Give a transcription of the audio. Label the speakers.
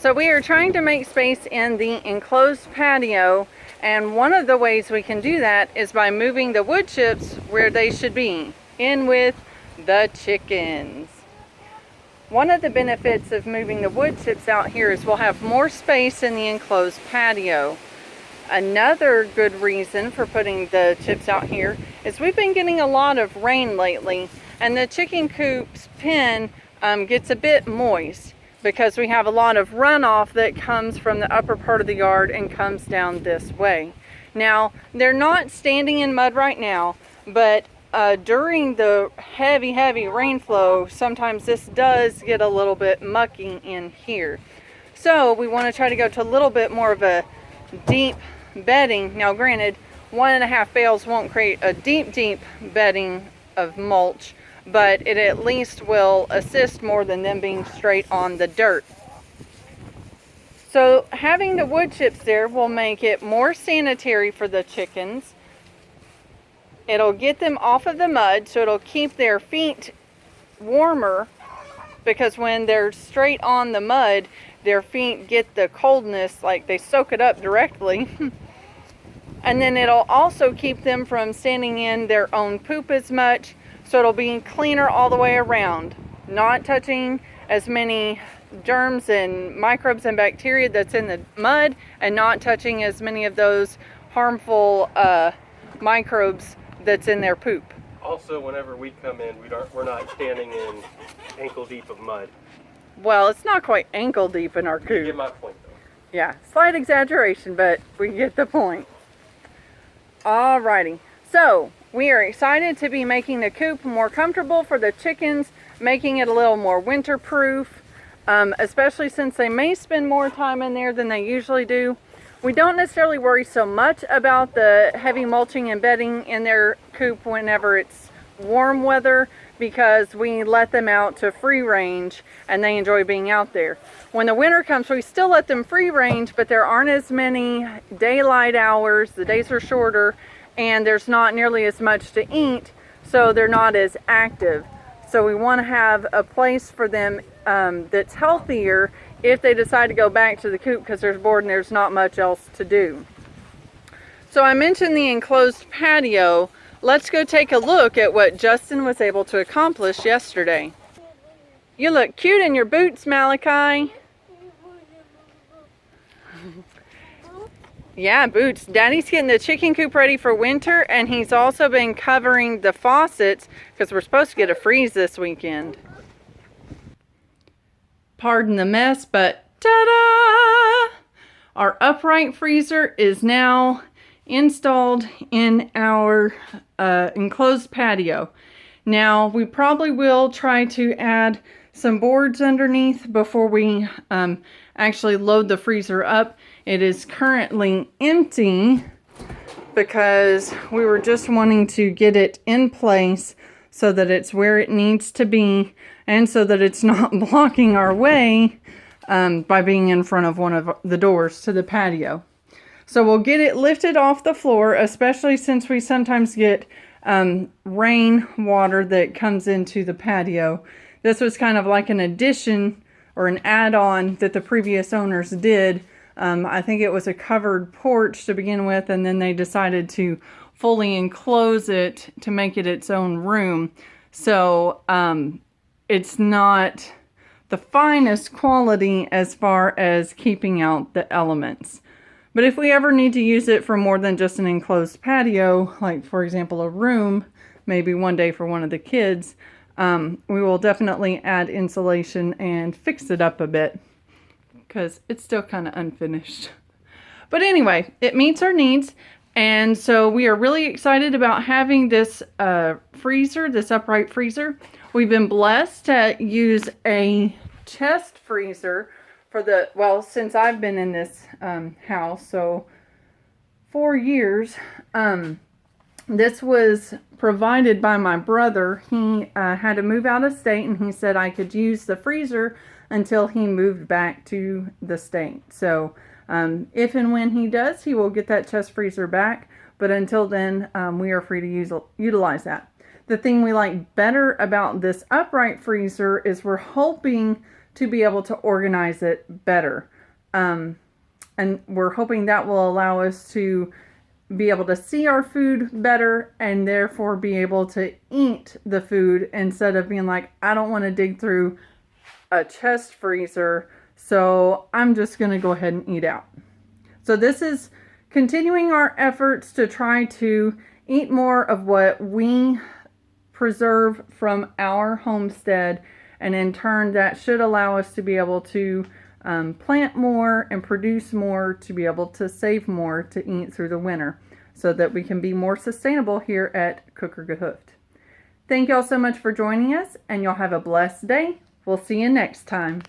Speaker 1: So we are trying to make space in the enclosed patio, and one of the ways we can do that is by moving the wood chips where they should be, in with the chickens. One of the benefits of moving the wood chips out here is we'll have more space in the enclosed patio. Another good reason for putting the chips out here is we've been getting a lot of rain lately, and the chicken coop's pen gets a bit moist because we have a lot of runoff that comes from the upper part of the yard and comes down this way. Now, they're not standing in mud right now, but during the heavy rain flow, sometimes this does get a little bit mucky in here. So we want to try to go to a little bit more of a deep bedding. Now granted, 1.5 bales won't create a deep bedding of mulch, but it at least will assist more than them being straight on the dirt. So having the wood chips there will make it more sanitary for the chickens. It'll get them off of the mud, so it'll keep their feet warmer, because when they're straight on the mud, their feet get the coldness, like they soak it up directly. And then it'll also keep them from standing in their own poop as much, so it'll be cleaner all the way around, not touching as many germs and microbes and bacteria that's in the mud, and not touching as many of those harmful microbes that's in their poop.
Speaker 2: Also, whenever we come in, we're not standing in ankle deep of mud.
Speaker 1: Well, it's not quite ankle deep in our coop.
Speaker 2: You get my point, though.
Speaker 1: Yeah, slight exaggeration, but we get the point. Alrighty, so we are excited to be making the coop more comfortable for the chickens, making it a little more winter proof, especially since they may spend more time in there than they usually do. We don't necessarily worry so much about the heavy mulching and bedding in their coop whenever it's warm weather, because we let them out to free range and they enjoy being out there. When the winter comes, we still let them free range, but there aren't as many daylight hours, the days are shorter, and there's not nearly as much to eat, so they're not as active. So we want to have a place for them that's healthier if they decide to go back to the coop because they're bored and there's not much else to do. So I mentioned the enclosed patio. Let's go take a look at what Justin was able to accomplish yesterday. You look cute in your boots, Malachi. Yeah, boots. Daddy's getting the chicken coop ready for winter, and he's also been covering the faucets because we're supposed to get a freeze this weekend. Pardon the mess, but ta-da! Our upright freezer is now installed in our enclosed patio. Now we probably will try to add some boards underneath before we actually load the freezer up. It is currently empty because we were just wanting to get it in place so that it's where it needs to be, and so that it's not blocking our way by being in front of one of the doors to the patio. So we'll get it lifted off the floor, especially since we sometimes get rain water that comes into the patio. This was kind of like an addition or an add-on that the previous owners did. I think it was a covered porch to begin with, and then they decided to fully enclose it to make it its own room. So it's not the finest quality as far as keeping out the elements. But if we ever need to use it for more than just an enclosed patio, like for example a room, maybe one day for one of the kids, we will definitely add insulation and fix it up a bit, because it's still kind of unfinished. But anyway, it meets our needs, and so we are really excited about having this freezer, this upright freezer. We've been blessed to use a chest freezer for since I've been in this house, so 4 years. This was provided by my brother. He had to move out of state, and he said I could use the freezer until he moved back to the state. So if and when he does, he will get that chest freezer back. But until then, we are free to utilize that. The thing we like better about this upright freezer is we're hoping to be able to organize it better. And we're hoping that will allow us to be able to see our food better and therefore be able to eat the food instead of being like, I don't want to dig through a chest freezer, so I'm just going to go ahead and eat out. So this is continuing our efforts to try to eat more of what we preserve from our homestead, and in turn that should allow us to be able to plant more and produce more to be able to save more to eat through the winter so that we can be more sustainable here at Cooker Gehoofd. Thank y'all so much for joining us, and y'all have a blessed day. We'll see you next time.